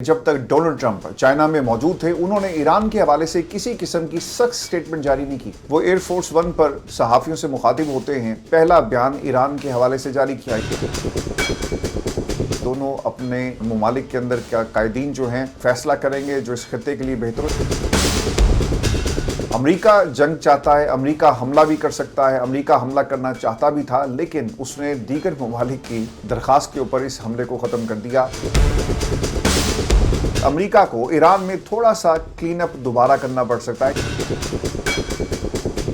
जब तक Donald Trump China में मौजूद थे, उन्होंने ईरान के हवाले से किसी किस्म की सख्त स्टेटमेंट जारी नहीं की। वो एयरफोर्स वन पर सहाफियों से मुखातिब होते हैं, पहला बयान ईरान के हवाले से जारी किया। दोनों अपने ममालिक के अंदर क्या कायदीन जो हैं फैसला करेंगे जो इस खत्ते के लिए बेहतर हो। अमेरिका जंग चाहता है, अमेरिका हमला भी कर सकता है, अमेरिका हमला करना चाहता भी था, लेकिन उसने दीगर ममालिक की दरख्वास्त के ऊपर इस हमले को ख़त्म कर दिया। अमेरिका को ईरान में थोड़ा सा क्लीन अप दोबारा करना पड़ सकता है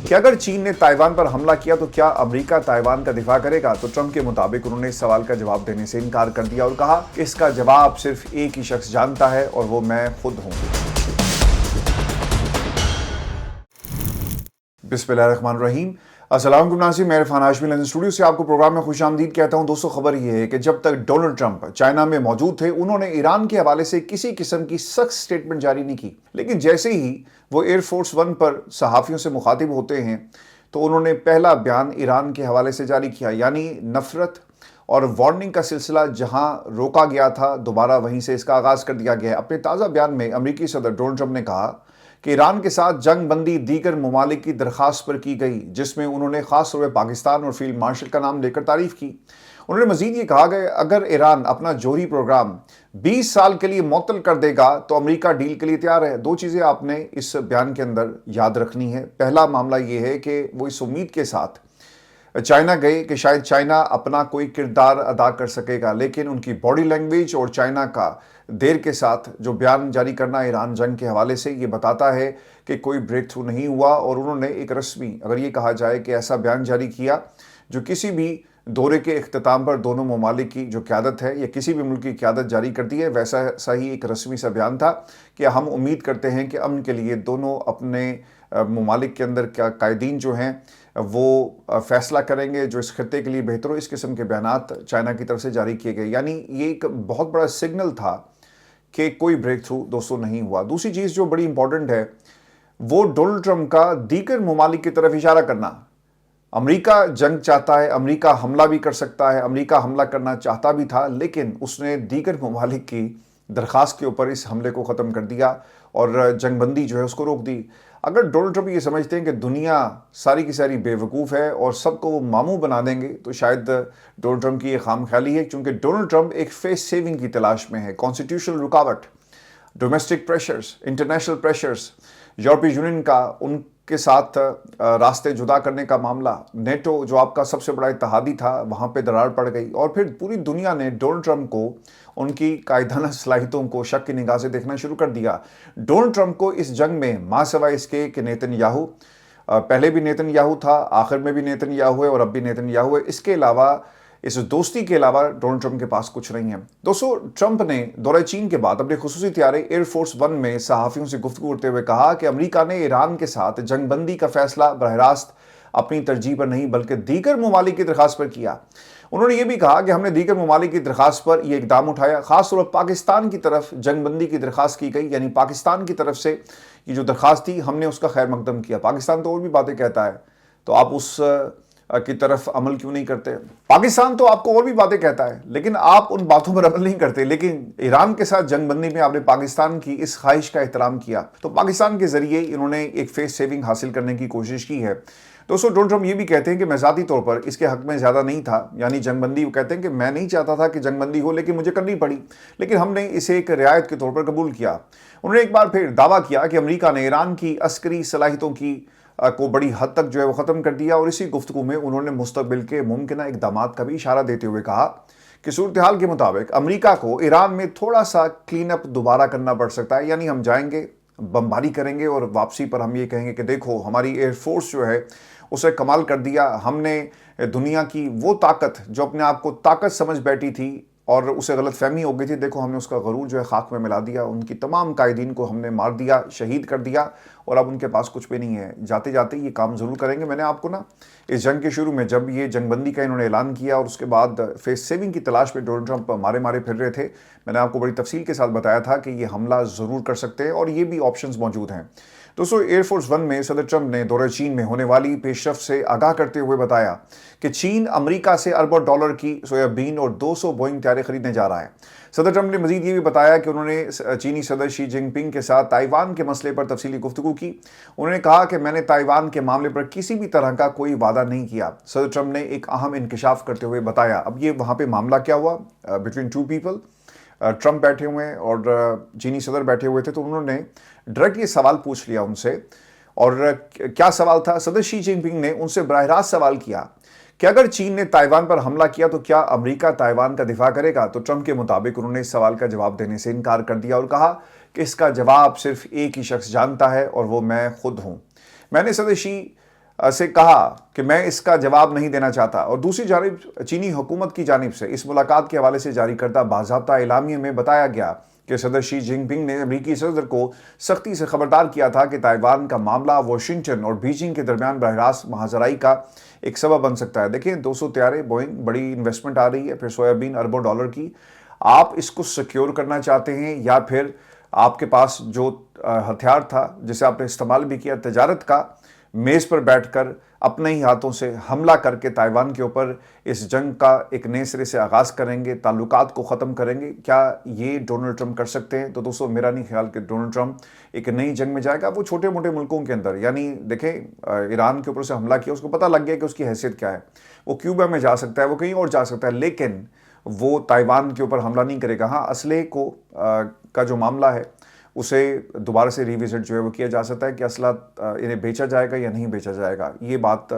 कि अगर चीन ने ताइवान पर हमला किया तो क्या अमेरिका ताइवान का दिफा करेगा। तो ट्रंप के मुताबिक उन्होंने इस सवाल का जवाब देने से इनकार कर दिया और कहा कि इसका जवाब सिर्फ एक ही शख्स जानता है और वो मैं खुद हूं। बिस्मिल्लाहिर्रहमानिर्रहीम। अस्सलाम वालेकुम, मैं इरफान हाशमी लंदन स्टूडियो से आपको प्रोग्राम में खुशामदीद कहता हूं। दोस्तों, खबर यह है कि जब तक डोनाल्ड ट्रंप चाइना में मौजूद थे, उन्होंने ईरान के हवाले से किसी किस्म की सख्त स्टेटमेंट जारी नहीं की। लेकिन जैसे ही वो एयरफोर्स वन पर सहाफियों से मुखातिब होते हैं तो उन्होंने पहला बयान ईरान के हवाले से जारी किया, यानी नफरत और वार्निंग का सिलसिला जहां रोका गया था, दोबारा वहीं से इसका आगाज़ कर दिया गया है। अपने ताज़ा बयान में अमरीकी सदर डोनाल्ड ट्रंप ने कहा कि ईरान के साथ जंग बंदी दीगर ममालिक की दरख्वास्त पर की गई, जिसमें उन्होंने खास तौर पर पाकिस्तान और फील्ड मार्शल का नाम लेकर तारीफ की। उन्होंने मजीद ये कहा कि अगर ईरान अपना जौहरी प्रोग्राम 20 साल के लिए मुअत्तल कर देगा तो अमेरिका डील के लिए तैयार है। दो चीज़ें आपने इस बयान के अंदर याद रखनी है। पहला मामला ये है कि वो इस उम्मीद के साथ चाइना गए कि शायद चाइना अपना कोई किरदार अदा कर सकेगा, लेकिन उनकी बॉडी लैंग्वेज और चाइना का देर के साथ जो बयान जारी करना ईरान जंग के हवाले से ये बताता है कि कोई ब्रेक थ्रू नहीं हुआ। और उन्होंने एक रस्मी, अगर ये कहा जाए कि ऐसा बयान जारी किया जो किसी भी दौरे के इख्तिताम पर दोनों ममालिक की जो क़यादत है या किसी भी मुल्क की क़यादत जारी करती है, वैसा सही एक रस्मी सा बयान था कि हम उम्मीद करते हैं कि अमन के लिए दोनों अपने ममालिक के अंदर क्या कायदीन जो हैं वो फैसला करेंगे जो इस खत्ते के लिए बेहतर हो। इस किस्म के बयानात चाइना की तरफ से जारी किए गए, यानी ये एक बहुत बड़ा सिग्नल था कि कोई ब्रेक थ्रू दोस्तों नहीं हुआ। दूसरी चीज़ जो बड़ी इंपॉर्टेंट है वो डोनाल्ड ट्रंप का दीगर ममालिक की तरफ इशारा करना। अमेरिका जंग चाहता है, अमेरिका हमला भी कर सकता है, अमेरिका हमला करना चाहता भी था, लेकिन उसने दीगर ममालिक की दरख्वास्त के ऊपर इस हमले को ख़त्म कर दिया और जंगबंदी जो है उसको रोक दी। अगर डोनाल्ड ट्रंप ये समझते हैं कि दुनिया सारी की सारी बेवकूफ़ है और सबको वो मामू बना देंगे, तो शायद डोनाल्ड ट्रंप की ये खाम ख्याली है, क्योंकि डोनाल्ड ट्रंप एक फेस सेविंग की तलाश में है। कॉन्स्टिट्यूशनल रुकावट, डोमेस्टिक प्रेशर्स, इंटरनेशनल प्रेशर्स, यूरोपीय यूनियन का उनके साथ रास्ते जुदा करने का मामला, नेटो जो आपका सबसे बड़ा इत्तेहादी था वहाँ पे दरार पड़ गई, और फिर पूरी दुनिया ने डोनाल्ड ट्रंप को उनकी कायदाना सलाहियतों को शक की निगाह से देखना शुरू कर दिया। डोनाल्ड ट्रंप को इस जंग में मां सवाए इसके कि नेतन्याहू, पहले भी नेतन्याहू था, आखिर में भी नेतन्याहू है और अब भी नेतन्याहू है, इसके अलावा इस दोस्ती के अलावा डोनाल्ड ट्रंप के पास कुछ नहीं है। दोस्तों, ट्रंप ने दौरे चीन के बाद अपने खुसूसी त्यारे एयरफोर्स वन में सहाफ़ियों से गुफ्तगू करते हुए कहा कि अमेरिका ने ईरान के साथ जंगबंदी का फैसला बरह रास्त अपनी तरजीह पर नहीं बल्कि दीगर ममालिक की दरख्वास्त पर किया। उन्होंने ये भी कहा कि हमने दीगर ममालिक की दरख्वास्त पर यह इकदाम उठाया, खासतौर पर पाकिस्तान की तरफ जंगबंदी की दरख्वास्त की गई, यानी पाकिस्तान की तरफ से ये जो दरख्वास्त थी हमने उसका खैर मकदम किया। पाकिस्तान तो और भी बातें कहता है, तो आप उस की तरफ अमल क्यों नहीं करते? पाकिस्तान तो आपको और भी बातें कहता है, लेकिन आप उन बातों पर अमल नहीं करते। लेकिन ईरान के साथ जंगबंदी में आपने पाकिस्तान की इस ख्वाहिश का एहतराम किया, तो पाकिस्तान के जरिए इन्होंने एक फेस सेविंग हासिल करने की कोशिश की है। दोस्तों, डोनाल्ड ट्रंप ये भी कहते हैं कि मैं ज़ाती तौर पर इसके हक में ज़्यादा नहीं था, यानी जंगबंदी। वो कहते हैं कि मैं नहीं चाहता था कि जंगबंदी हो, लेकिन मुझे करनी पड़ी, लेकिन हमने इसे एक रियायत के तौर पर कबूल किया। उन्होंने एक बार फिर दावा किया कि अमेरिका ने ईरान की अस्करी सलाहियतों की को बड़ी हद तक जो है वो ख़त्म कर दिया, और इसी गुफ्तगू में उन्होंने मुस्तकबिल के मुमकिन इक़दामात का भी इशारा देते हुए कहा कि सूरत हाल के मुताबिक अमेरिका को ईरान में थोड़ा सा क्लीन अप दोबारा करना पड़ सकता है, यानी हम जाएंगे, बमबारी करेंगे और वापसी पर हम ये कहेंगे कि देखो हमारी एयरफोर्स जो है उसे कमाल कर दिया, हमने दुनिया की वो ताकत जो अपने आप को ताकत समझ बैठी थी और उसे गलत फहमी हो गई थी, देखो हमने उसका गरूर जो है खाक में मिला दिया, उनकी तमाम कायदीन को हमने मार दिया, शहीद कर दिया, और अब उनके पास कुछ भी नहीं है। जाते जाते ये काम ज़रूर करेंगे। मैंने आपको ना इस जंग के शुरू में जब ये जंगबंदी का इन्होंने ऐलान किया और उसके बाद फेस सेविंग की तलाश में डोनाल्ड ट्रंप मारे मारे फिर रहे थे, मैंने आपको बड़ी तफसील के साथ बताया था कि ये हमला ज़रूर कर सकते हैं और ये भी ऑप्शंस मौजूद हैं। दोस्तों, एयरफोर्स वन में सदर ट्रंप ने दौरे चीन में होने वाली पेशरफ से आगाह करते हुए बताया कि चीन अमेरिका से अरबों डॉलर की सोयाबीन और 200 बोइंग तैयारे खरीदने जा रहा है। صدر ٹرمپ نے مزید یہ بھی بتایا کہ انہوں نے چینی صدر شی جن پنگ کے ساتھ تائیوان کے مسئلے پر تفصیلی گفتگو کی۔ انہوں نے کہا کہ میں نے تائیوان کے معاملے پر کسی بھی طرح کا کوئی وعدہ نہیں کیا۔ صدر ٹرمپ نے ایک اہم انکشاف کرتے ہوئے بتایا، اب یہ وہاں پہ معاملہ کیا ہوا بٹوین ٹو پیپل، ٹرمپ بیٹھے ہوئے ہیں اور چینی صدر بیٹھے ہوئے تھے، تو انہوں نے ڈائریکٹ یہ سوال پوچھ لیا ان سے، اور کیا سوال تھا؟ صدر شی جن پنگ نے ان سے براہ راست سوال کیا کہ اگر چین نے تائیوان پر حملہ کیا تو کیا امریکہ تائیوان کا دفاع کرے گا؟ تو ٹرمپ کے مطابق انہوں نے اس سوال کا جواب دینے سے انکار کر دیا اور کہا کہ اس کا جواب صرف ایک ہی شخص جانتا ہے اور وہ میں خود ہوں۔ میں نے صدر شی سے کہا کہ میں اس کا جواب نہیں دینا چاہتا۔ اور دوسری جانب چینی حکومت کی جانب سے اس ملاقات کے حوالے سے جاری کردہ باضابطہ اعلامیے میں بتایا گیا کہ صدر شی جن پنگ نے امریکی صدر کو سختی سے خبردار کیا تھا کہ تائیوان کا معاملہ واشنگٹن اور بیجنگ کے درمیان براہ راست محاذرائی کا ایک سبب بن سکتا ہے۔ دیکھیں 200 طیارے بوئنگ، بڑی انویسٹمنٹ آ رہی ہے، پھر سویابین اربوں ڈالر کی، آپ اس کو سیکیور کرنا چاہتے ہیں یا پھر آپ کے پاس جو ہتھیار تھا جسے آپ نے استعمال بھی کیا تجارت کا، میز پر بیٹھ کر اپنے ہی ہاتھوں سے حملہ کر کے تائیوان کے اوپر اس جنگ کا ایک نئے سرے سے آغاز کریں گے، تعلقات کو ختم کریں گے؟ کیا یہ ڈونلڈ ٹرمپ کر سکتے ہیں؟ تو دوستو میرا نہیں خیال کہ ڈونلڈ ٹرمپ ایک نئی جنگ میں جائے گا۔ وہ چھوٹے موٹے ملکوں کے اندر، یعنی دیکھیں ایران کے اوپر سے حملہ کیا، اس کو پتہ لگ گیا کہ اس کی حیثیت کیا ہے، وہ کیوبا میں جا سکتا ہے، وہ کہیں اور جا سکتا ہے، لیکن وہ تائیوان کے اوپر حملہ نہیں کرے گا۔ ہاں اسلحے کا جو معاملہ ہے اسے دوبارہ سے ریوزٹ جو ہے وہ کیا جا سکتا ہے کہ اسلحہ انہیں بیچا جائے گا یا نہیں بیچا جائے گا، یہ بات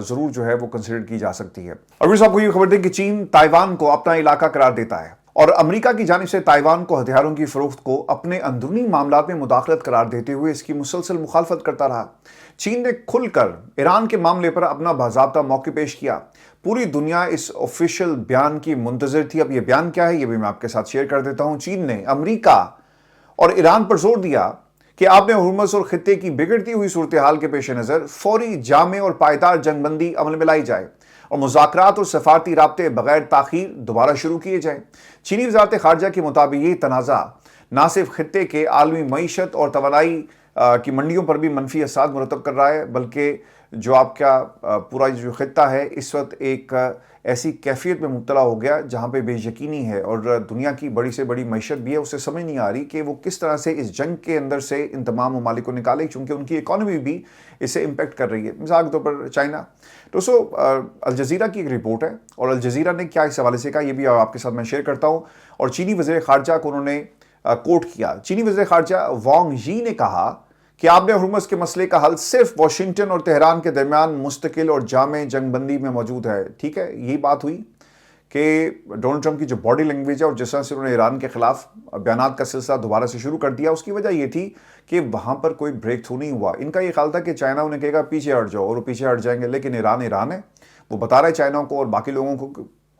ضرور جو ہے وہ کنسیڈر کی جا سکتی ہے۔ اور پھر آپ کو یہ خبر دیں کہ چین تائیوان کو اپنا علاقہ قرار دیتا ہے اور امریکہ کی جانب سے تائیوان کو ہتھیاروں کی فروخت کو اپنے اندرونی معاملات میں مداخلت قرار دیتے ہوئے اس کی مسلسل مخالفت کرتا رہا۔ چین نے کھل کر ایران کے معاملے پر اپنا باضابطہ موقع پیش کیا۔ پوری دنیا اس آفیشیل بیان کی منتظر تھی۔ اب یہ بیان کیا ہے یہ بھی میں آپ کے ساتھ شیئر کر دیتا ہوں۔ چین نے امریکہ اور ایران پر زور دیا کہ آپ نے ہرمز اور خطے کی بگڑتی ہوئی صورتحال کے پیش نظر فوری جامع اور پائیدار جنگ بندی عمل میں لائی جائے اور مذاکرات اور سفارتی رابطے بغیر تاخیر دوبارہ شروع کیے جائیں۔ چینی وزارت خارجہ کے مطابق یہ تنازع نہ صرف خطے کے عالمی معیشت اور توانائی کی منڈیوں پر بھی منفی اثرات مرتب کر رہا ہے، بلکہ جو آپ کا پورا جو خطہ ہے اس وقت ایک ایسی کیفیت میں مبتلا ہو گیا جہاں پہ بے یقینی ہے، اور دنیا کی بڑی سے بڑی معیشت بھی ہے، اسے سمجھ نہیں آ رہی کہ وہ کس طرح سے اس جنگ کے اندر سے ان تمام ممالک کو نکالے، چونکہ ان کی اکانومی بھی اسے امپیکٹ کر رہی ہے۔ مثال کے طور پر چائنا۔ دوستو الجزیرہ کی ایک رپورٹ ہے اور الجزیرہ نے کیا اس حوالے سے کہا یہ بھی آپ کے ساتھ میں شیئر کرتا ہوں، اور چینی وزیر خارجہ کو انہوں نے کوٹ کیا۔ چینی وزیر خارجہ وانگ یی نے کہا کہ آپ نے ہرمز کے مسئلے کا حل صرف واشنگٹن اور تہران کے درمیان مستقل اور جامع جنگ بندی میں موجود ہے۔ ٹھیک ہے، یہ بات ہوئی کہ ڈونلڈ ٹرمپ کی جو باڈی لینگویج ہے اور جس طرح سے انہوں نے ایران کے خلاف بیانات کا سلسلہ دوبارہ سے شروع کر دیا، اس کی وجہ یہ تھی کہ وہاں پر کوئی بریک تھرو نہیں ہوا۔ ان کا یہ خیال تھا کہ چائنا انہیں کہے گا پیچھے ہٹ جاؤ، اور وہ پیچھے ہٹ جائیں گے، لیکن ایران ہے، وہ بتا رہے چائنا کو اور باقی لوگوں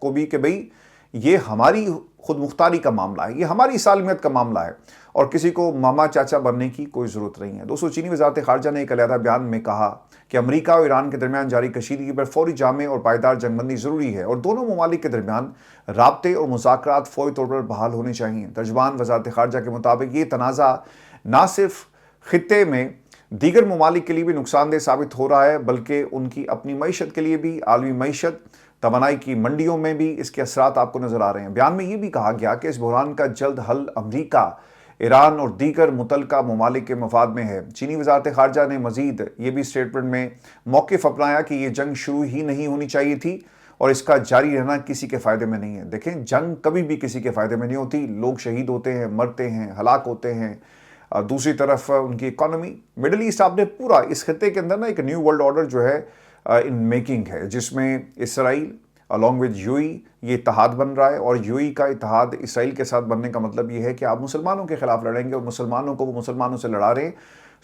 کو بھی کہ بھئی یہ ہماری خود مختاری کا معاملہ ہے، یہ ہماری سالمیت کا معاملہ ہے اور کسی کو ماما چاچا بننے کی کوئی ضرورت نہیں ہے۔ دوستو چینی وزارت خارجہ نے ایک علیحدہ بیان میں کہا کہ امریکہ اور ایران کے درمیان جاری کشیدگی پر فوری جامع اور پائیدار جنگ بندی ضروری ہے اور دونوں ممالک کے درمیان رابطے اور مذاکرات فوری طور پر بحال ہونے چاہیے۔ ترجمان وزارت خارجہ کے مطابق یہ تنازع نہ صرف خطے میں دیگر ممالک کے لیے بھی نقصان دہ ثابت ہو رہا ہے، بلکہ ان کی اپنی معیشت کے لیے بھی، عالمی معیشت، توانائی کی منڈیوں میں بھی اس کے اثرات آپ کو نظر آ رہے ہیں۔ بیان میں یہ بھی کہا گیا کہ اس بحران کا جلد حل امریکہ، ایران اور دیگر متعلقہ ممالک کے مفاد میں ہے۔ چینی وزارت خارجہ نے مزید یہ بھی سٹیٹمنٹ میں موقف اپنایا کہ یہ جنگ شروع ہی نہیں ہونی چاہیے تھی اور اس کا جاری رہنا کسی کے فائدے میں نہیں ہے۔ دیکھیں جنگ کبھی بھی کسی کے فائدے میں نہیں ہوتی، لوگ شہید ہوتے ہیں، مرتے ہیں، ہلاک ہوتے ہیں۔ دوسری طرف ان کی اکانومی، مڈل ایسٹ آپ نے پورا اس خطے کے اندر نا ایک نیو ورلڈ آرڈر جو ہے ان میکنگ ہے، جس میں اسرائیل along with UAE یہ اتحاد بن رہا ہے، اور UAE کا اتحاد اسرائیل کے ساتھ بننے کا مطلب یہ ہے کہ آپ مسلمانوں کے خلاف لڑیں گے اور مسلمانوں کو وہ مسلمانوں سے لڑا رہے ہیں۔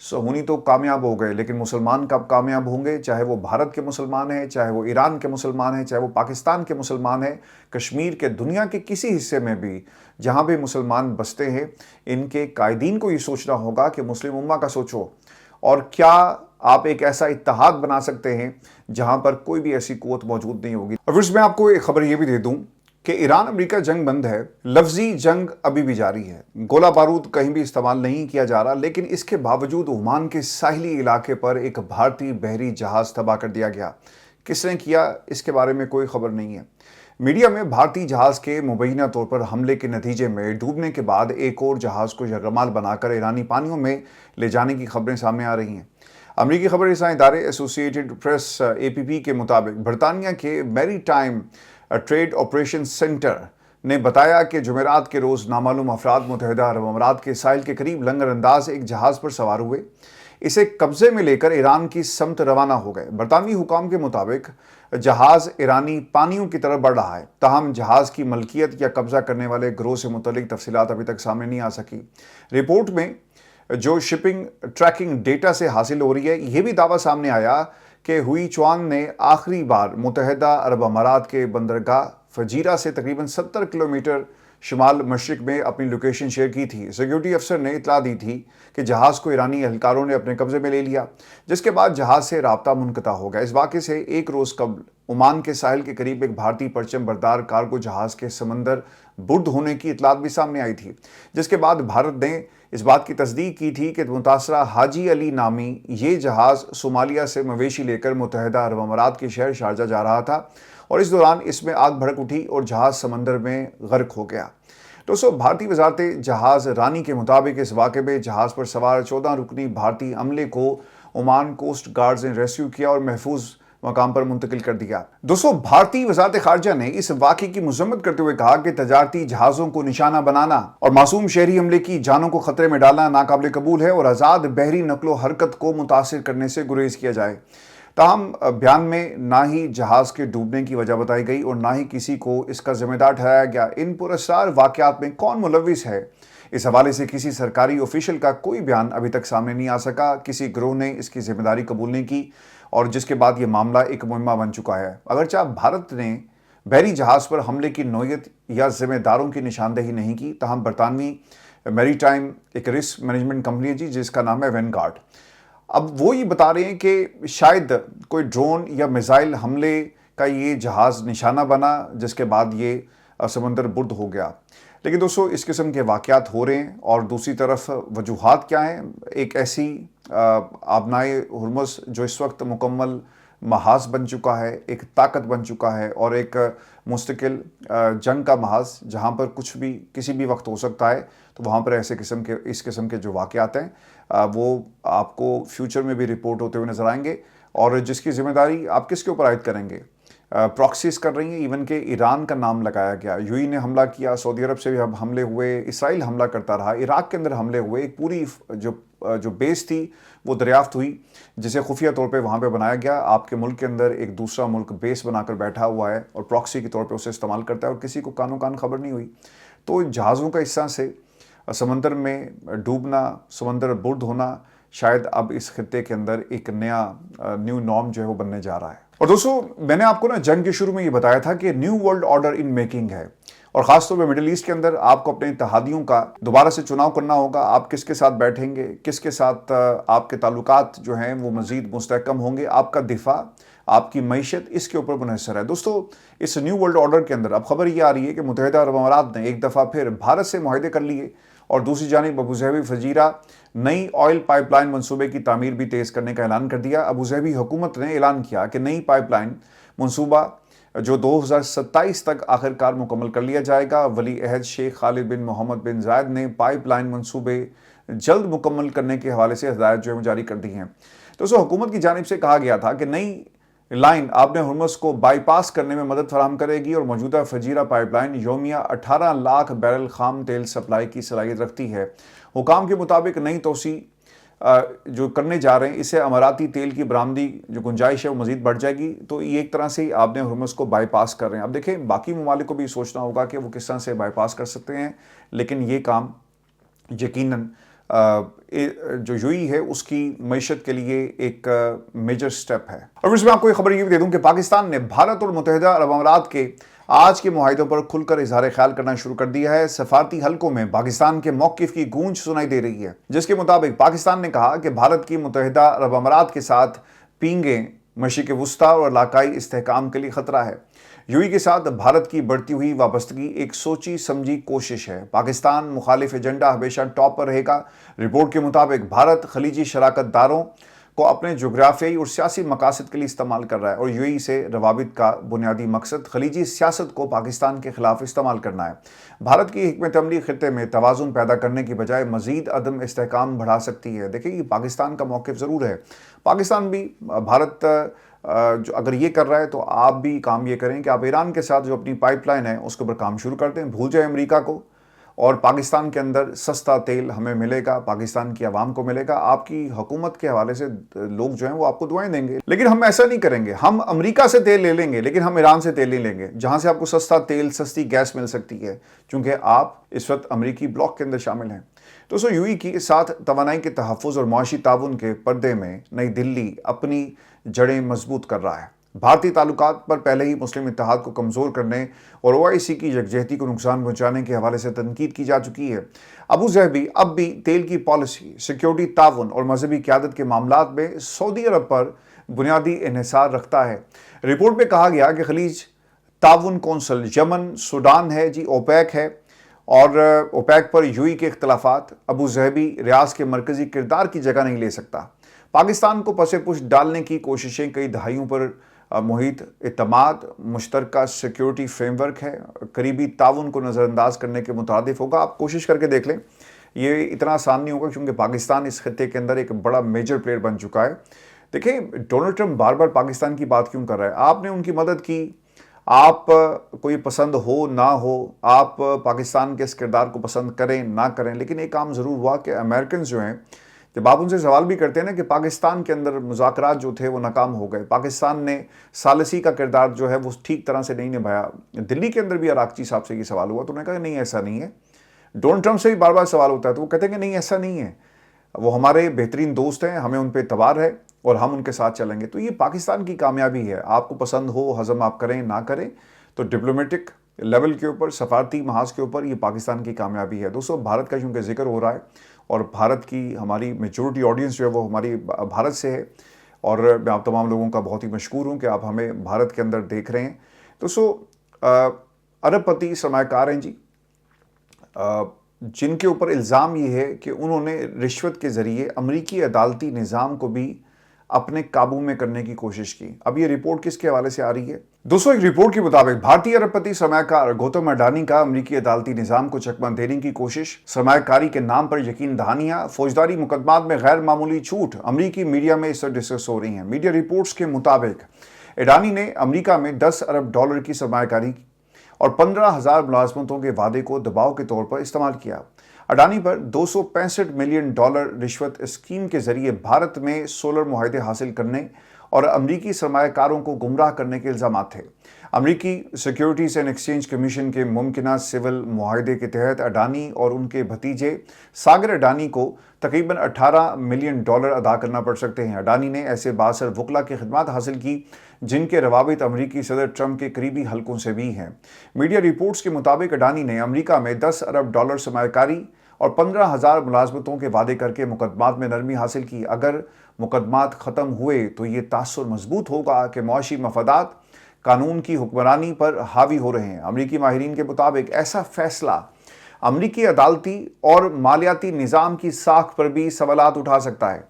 سہونی تو کامیاب ہو گئے، لیکن مسلمان کب کامیاب ہوں گے؟ چاہے وہ بھارت کے مسلمان ہیں، چاہے وہ ایران کے مسلمان ہیں، چاہے وہ پاکستان کے مسلمان ہیں، کشمیر کے دنیا کے کسی حصے میں بھی جہاں بھی مسلمان بستے ہیں، ان کے قائدین کو یہ سوچنا ہوگا کہ مسلم امہ کا سوچو، اور کیا آپ ایک ایسا اتحاد بنا سکتے ہیں جہاں پر کوئی بھی ایسی قوت موجود نہیں ہوگی۔ اور پھر میں آپ کو ایک خبر یہ بھی دے دوں کہ ایران امریکہ جنگ بند ہے، لفظی جنگ ابھی بھی جاری ہے، گولہ بارود کہیں بھی استعمال نہیں کیا جا رہا، لیکن اس کے باوجود عمان کے ساحلی علاقے پر ایک بھارتی بحری جہاز تباہ کر دیا گیا۔ کس نے کیا اس کے بارے میں کوئی خبر نہیں ہے۔ मीडिया में भारतीय जहाज के मुबैना तौर पर हमले के नतीजे में डूबने के बाद एक और जहाज को यरगमाल बनाकर ईरानी पानियों में ले जाने की खबरें सामने आ रही हैं। अमरीकी खबर रसां इदारे एसोसिएटेड प्रेस एपीपी के मुताबिक बरतानिया के maritime trade operation centre ने बताया कि जुमेरात के रोज़ नामालूम अफराद मुत्तहिदा अरब अमारात के साहिल के करीब लंगर अंदाज एक जहाज़ पर सवार हुए। इसे कब्जे में लेकर ईरान की समत रवाना हो गए। बरतानवी हुकाम के मुताबिक जहाज़ ईरानी पानियों की तरफ बढ़ रहा है, ताहम जहाज़ की मलकियत या कब्जा करने वाले गिरोह से मुतल्लिक तफसीलात अभी तक सामने नहीं आ सकी। रिपोर्ट में जो शिपिंग ट्रैकिंग डेटा से हासिल हो रही है, यह भी दावा सामने आया कि हुई चुआन ने आखिरी बार मुत्तहिदा अरब अमारात के बंदरगाह फजीरा से तकरीबन 70 किलोमीटर शुमाल मशरिक में अपनी लोकेशन शेयर की थी। सिक्योरिटी अफसर ने इतला दी थी कि जहाज़ को ईरानी एहलकारों ने अपने कब्जे में ले लिया, जिसके बाद जहाज़ से राब्ता मुनक़ता हो गया। इस वाक़े से एक रोज़ कबल ओमान के साहिल के करीब एक भारतीय परचम बरदार कार्गो जहाज़ के समंदर बुर्द होने की इतलात भी सामने आई थी, जिसके बाद भारत ने इस बात की तस्दीक की थी कि मुतासरा हाजी अली नामी ये जहाज़ सोमालिया से मवेशी लेकर मुत्तहिदा अरब अमारात के शहर शारजा जा रहा था और इस दौरान इसमें आग भड़क उठी और जहाज़ समंदर में गर्क हो गया। दोस्तों, भारतीय वजारत जहाज़ रानी के मुताबिक इस वाक़े में जहाज़ पर सवार 14 रुकनी भारतीय अमले को ओमान कोस्ट गार्ड्स ने रेस्क्यू किया और महफूज मकाम पर मुंतकिल कर दिया। दोस्तों, भारतीय वजारत खारजा ने इस वाक़े की मजम्मत करते हुए कहा कि तजारती जहाज़ों को निशाना बनाना और मासूम शहरी अमले की जानों को खतरे में डालना नाकाबिल कबूल है और आज़ाद बहरी नकलो हरकत को मुतासिर करने से गुरेज किया जाए। ताहम बयान में ना ही जहाज़ के डूबने की वजह बताई गई और ना ही किसी को इसका जिम्मेदार ठहराया गया। इन पुरस्कार वाक़यात में कौन मुलविस है, इस हवाले से किसी सरकारी ऑफिशियल का कोई बयान अभी तक सामने नहीं आ सका। किसी गिरोह ने इसकी जिम्मेदारी कबूल नहीं की और जिसके बाद ये मामला एक मुहिम्मा बन चुका है। अगरचे भारत ने बहरी जहाज़ पर हमले की नौयत या जिम्मेदारों की निशानदेही नहीं की, ताहम बरतानवी मैरी टाइम एक रिस्क मैनेजमेंट कंपनी है जी, जिसका नाम है वैनगार्ड। अब वो ये बता रहे हैं कि शायद कोई ड्रोन या मिसाइल हमले का ये जहाज़ निशाना बना, जिसके बाद ये समंदर बुर्द हो गया। लेकिन दोस्तों, इस किस्म के वाक़यात हो रहे हैं और दूसरी तरफ वजूहात क्या हैं? एक ऐसी आबनाए हुर्मुज़ जो इस वक्त मुकम्मल महाज बन चुका है, एक ताकत बन चुका है और एक मुस्तकिल जंग का महाज, जहाँ पर कुछ भी किसी भी वक्त हो सकता है, तो वहाँ पर ऐसे किस्म के इस किस्म के जो वाक़यात हैं वो आपको फ्यूचर में भी रिपोर्ट होते हुए नजर आएंगे। और जिसकी जिम्मेदारी आप किसके ऊपर आयद करेंगे? प्रॉक्सीज कर रही हैं, इवन के ईरान का नाम लगाया गया। यूएई ने हमला किया, सऊदी अरब से भी अब हमले हुए, इसराइल हमला करता रहा, इराक के अंदर हमले हुए, एक पूरी जो बेस थी वो दरियाफ्त हुई, जिसे खुफिया तौर पे वहाँ पे बनाया गया। आपके मुल्क के अंदर एक दूसरा मुल्क बेस बनाकर बैठा हुआ है और प्रॉक्सी के तौर पे उसे इस्तेमाल करता है और किसी को कानो कान खबर नहीं हुई। तो जहाज़ों का हिस्सा से समंदर में डूबना, समंदर बुर्द होना शायद अब इस खित्ते के अंदर एक नया न्यू नॉर्म जो है वो बनने जा रहा है। और दोस्तों, मैंने आपको ना जंग के शुरू में ये बताया था कि new world order in making है और ख़ासतौर पे मिडिल ईस्ट के अंदर आपको अपने इत्तेहादियों का दोबारा से चुनाव करना होगा। आप किसके साथ बैठेंगे, किसके साथ आपके ताल्लुकात जो हैं वो मज़ीद मुस्तहकम होंगे, आपका दिफा, आपकी मईशत, इसके ऊपर मुनहसर है। दोस्तों, इस न्यू वर्ल्ड ऑर्डर के अंदर अब खबर ये आ रही है कि मुत्तहिदा अरब अमारात ने एक दफ़ा फिर भारत से मुआहदे कर लिए और दूसरी जानिब अबूज़हबी फजीरा नई ऑयल पाइपलाइन मंसूबे की तामीर भी तेज़ करने का ऐलान कर दिया। अबूज़हबी हुकूमत ने ऐलान किया कि नई पाइपलाइन मंसूबा जो 2027 तक आखिरकार मुकम्मल कर लिया जाएगा। वली अहद शेख खालिद बिन मोहम्मद बिन जायद ने पाइपलाइन मंसूबे जल्द मुकम्मल करने के हवाले से हिदायत जो है जारी कर दी हैं। दोस्तों, हुकूमत की जानिब से कहा गया था कि नई लाइन आपने हुर्मुज़ को बाईपास करने में मदद फराहम करेगी और मौजूदा फजीरा पाइपलाइन योमिया 18 लाख बैरल खाम तेल सप्लाई की सलाहियत रखती है। हुकाम के मुताबिक नई तोसी जो करने जा रहे हैं, इससे अमाराती तेल की बरामदी जो गुंजाइश है वो मज़ीद बढ़ जाएगी। तो ये एक तरह से आपने हुर्मुज़ को बाईपास कर रहे हैं। अब देखें, बाकी ममालिक को भी सोचना होगा कि वो किस तरह से बाईपास कर सकते हैं, लेकिन ये काम यकीनन जो यूएई है उसकी मईशत के लिए एक मेजर स्टेप है। और इसमें आपको एक खबर ये भी दे दूं कि पाकिस्तान ने भारत और मुत्तहिदा अरब अमारात के आज के मुआहिदों पर खुलकर इजहार ख्याल करना शुरू कर दिया है। सफारती हलकों में पाकिस्तान के मौक़िफ़ की गूंज सुनाई दे रही है, जिसके मुताबिक पाकिस्तान ने कहा कि भारत की मुत्तहिदा अरब अमारात के साथ पींगे मशरिक़ वुस्ता और इलाकाई इस्तेहकाम के लिए खतरा है। यूएई के साथ भारत की बढ़ती हुई वाबस्तगी एक सोची समझी कोशिश है। पाकिस्तान मुखालिफ एजेंडा हमेशा टॉप पर रहेगा। रिपोर्ट के मुताबिक भारत खलीजी शराकत दारों को अपने जोग्राफियाई और सियासी मकासद के लिए इस्तेमाल कर रहा है और यूएई से रवाबित का बुनियादी मकसद खलीजी सियासत को पाकिस्तान के खिलाफ इस्तेमाल करना है। भारत की हिकमत अमली खित्ते में तवाज़ुन पैदा करने की बजाय मज़ीद अदम इस्तेहकाम बढ़ा सकती है। देखिए, ये पाकिस्तान का मौक़िफ़ ज़रूर है। पाकिस्तान भी भारत जो अगर ये कर रहा है तो आप भी काम ये करें कि आप ईरान के साथ जो अपनी पाइपलाइन है उसके ऊपर काम शुरू कर दें, भूल जाए अमेरिका को, और पाकिस्तान के अंदर सस्ता तेल हमें मिलेगा, पाकिस्तान की आवाम को मिलेगा। आपकी हुकूमत के हवाले से लोग जो हैं वो आपको दुआएं देंगे, लेकिन हम ऐसा नहीं करेंगे। हम अमेरिका से तेल ले लेंगे लेकिन हम ईरान से तेल नहीं लेंगे, जहां से आपको सस्ता तेल, सस्ती गैस मिल सकती है, क्योंकि आप इस वक्त अमरीकी ब्लॉक के अंदर शामिल हैं। दोस्तों, यूएई के साथ तवानाई के तहफ़्फ़ुज़ और मुआशी ताउन के पर्दे में नई दिल्ली अपनी जड़ें मजबूत कर रहा है। भारतीय ताल्लुकात पर पहले ही मुस्लिम इत्तेहाद को कमज़ोर करने और ओआईसी की यकजहती को नुकसान पहुंचाने के हवाले से तनकीद की जा चुकी है। अबू ज़हबी अब भी तेल की पॉलिसी, सिक्योरिटी ताउन और मजहबी क़यादत के मामलात में सऊदी अरब पर बुनियादी इन्हिसार रखता है। रिपोर्ट में कहा गया कि खलीज ताउन कौंसल यमन, सूडान है जी, ओपेक है, और ओपेक पर यूएई के इख्तलाफात। अबू ज़हबी रियाज के मरकजी किरदार की जगह नहीं ले सकता। पाकिस्तान को पसे पुश डालने की कोशिशें कई दहाइयों पर मुहित इत्तेमाद, मुश्तरका सिक्योरिटी फ्रेमवर्क है, करीबी ताउन को नज़रअंदाज करने के मुतादिफ होगा। आप कोशिश करके देख लें, ये इतना आसान नहीं होगा क्योंकि पाकिस्तान इस खित्ते के अंदर एक बड़ा मेजर प्लेयर बन चुका है। देखिए, डोनाल्ड ट्रंप बार बार पाकिस्तान की बात क्यों कर रहा है? आपने उनकी मदद की, आप कोई पसंद हो ना हो, आप पाकिस्तान के इस किरदार को पसंद करें ना करें, लेकिन एक काम ज़रूर हुआ कि अमेरिकन जो हैं, जब आप उनसे सवाल भी करते हैं ना कि पाकिस्तान के अंदर मुज़ाकरात जो थे वो नाकाम हो गए, पाकिस्तान ने सालसी का किरदार जो है वो ठीक तरह से नहीं निभाया। दिल्ली के अंदर भी अरागची साहब से ये सवाल हुआ तो उन्होंने कहा नहीं, ऐसा नहीं है। डोनाल्ड ट्रंप से भी बार बार सवाल होता है तो वो कहते हैं कि नहीं, ऐसा नहीं है, वो हमारे बेहतरीन दोस्त हैं, हमें उन पर एतबार है और हम उनके साथ चलेंगे। तो ये पाकिस्तान की कामयाबी है। आपको पसंद हो, हज़म आप करें ना करें, तो डिप्लोमेटिक लेवल के ऊपर, सफारती महाज के ऊपर ये पाकिस्तान की कामयाबी है। दोस्तों, भारत का क्योंकि जिक्र हो रहा है और भारत की हमारी मेजॉरिटी ऑडियंस जो है वो हमारी भारत से है, और मैं आप तमाम लोगों का बहुत ही मशकूर हूँ कि आप हमें भारत के अंदर देख रहे हैं। दोस्तों, अरबपति सरमायाकार हैं जी, जिनके ऊपर इल्ज़ाम ये है कि उन्होंने रिश्वत के ज़रिए अमरीकी अदालती निज़ाम को भी अपने काबू में करने की कोशिश की। अब ये रिपोर्ट किसके हवाले से आ रही है? दोस्तों, एक रिपोर्ट के मुताबिक भारतीय अरबपति सरमायाकार गौतम अडानी का अमरीकी अदालती निज़ाम को चकमा देने की कोशिश, सरमायाकारी के नाम पर यकीन दहानियां, फौजदारी मुकदमात में गैर मामूली छूट अमरीकी मीडिया में इस वक्त डिस्कस हो रही हैं। मीडिया रिपोर्ट्स के मुताबिक अडानी ने अमरीका में $10 अरब की सरमायाकारी और 15,000 मुलाजमतों के वादे को दबाव के तौर पर इस्तेमाल किया। अडानी पर $265 मिलियन रिश्वत स्कीम के जरिए भारत में सोलर मुआहदे हासिल करने और अमरीकी सरमायाकारों को गुमराह करने के इल्जाम थे। अमरीकी सिक्योरिटीज एंड एक्सचेंज कमीशन के मुमकिना सिविल मुआहदे के तहत अडानी और उनके भतीजे सागर अडानी को तकरीबन $18 मिलियन अदा करना पड़ सकते हैं। अडानी ने ऐसे बासर वकला की खिदमत हासिल की जिनके रवाबित अमरीकी सदर ट्रंप के करीबी हलकों से भी हैं। मीडिया रिपोर्ट्स के मुताबिक अडानी ने अमरीका में $10 अरब सरमायाकारी और 15,000 मुलाजमतों के वादे करके मुकदमात में नरमी हासिल की। अगर मुकदमात ख़त्म हुए तो ये तासुर मजबूत होगा कि मुआशी मफादात कानून की हुक्मरानी पर हावी हो रहे हैं। अमरीकी माहिरीन के मुताबिक ऐसा फैसला अमरीकी अदालती और मालियाती निज़ाम की साख पर भी सवालात उठा सकता है।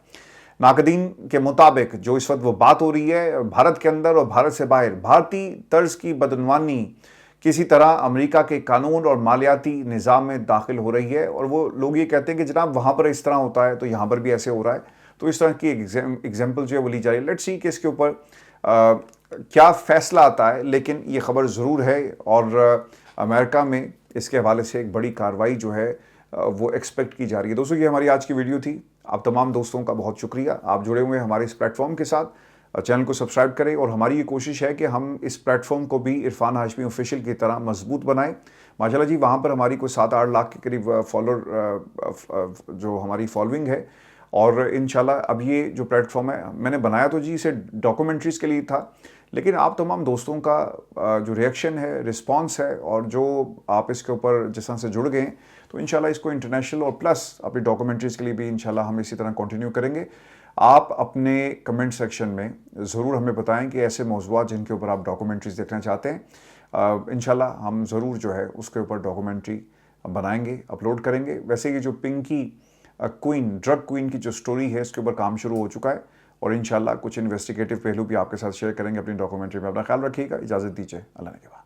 नाकदीन के मुताबिक जो इस वक्त वो बात हो रही है भारत के अंदर और भारत से बाहर, भारतीय तर्ज की बदनवानी किसी तरह अमेरिका के कानून और मालियाती निज़ाम में दाखिल हो रही है, और वो लोग ये कहते हैं कि जनाब वहाँ पर इस तरह होता है तो यहाँ पर भी ऐसे हो रहा है। तो इस तरह की एग्जाम्पल जो है वो ली जा रही है। लेट्स सी कि इसके ऊपर क्या फ़ैसला आता है, लेकिन ये ख़बर ज़रूर है और अमेरिका में इसके हवाले से एक बड़ी कार्रवाई जो है वो एक्सपेक्ट की जा रही है। दोस्तों, ये हमारी आज की वीडियो थी। आप तमाम दोस्तों का बहुत शुक्रिया, आप जुड़े हुए हैं हमारे इस प्लेटफॉर्म के साथ। चैनल को सब्सक्राइब करें और हमारी ये कोशिश है कि हम इस प्लेटफॉर्म को भी इरफान हाशमी ऑफिशियल की तरह मजबूत बनाएं। माशाल्लाह जी, वहाँ पर हमारी कोई 7-8 लाख के करीब फॉलोअर जो हमारी फॉलोइंग है, और इंशाल्लाह अब ये जो प्लेटफॉर्म है मैंने बनाया तो जी इसे डॉक्यूमेंट्रीज़ के लिए था, लेकिन आप तमाम दोस्तों का जो रिएक्शन है, रिस्पांस है, और जो आप इसके ऊपर जिस तरह से जुड़ गए हैं, तो इंशाल्लाह इसको इंटरनेशनल और प्लस अपनी डॉक्यूमेंट्रीज़ के लिए भी इंशाल्लाह हम इसी तरह कंटिन्यू करेंगे। आप अपने कमेंट सेक्शन में ज़रूर हमें बताएं कि ऐसे मौज़ूआत जिनके ऊपर आप डॉक्यूमेंट्रीज़ देखना चाहते हैं, इंशाल्लाह हम ज़रूर जो है उसके ऊपर डॉक्यूमेंट्री बनाएंगे, अपलोड करेंगे। वैसे ये जो पिंकी क्वीन, ड्रग क्वीन की जो स्टोरी है, इसके ऊपर काम शुरू हो चुका है اور انشاءاللہ کچھ انویسٹیگیٹو پہلو بھی آپ کے ساتھ شیئر کریں گے اپنی ڈاکومنٹری میں. اپنا خیال رکھیے گا. اجازت دیجیے. اللہ نے کے بعد.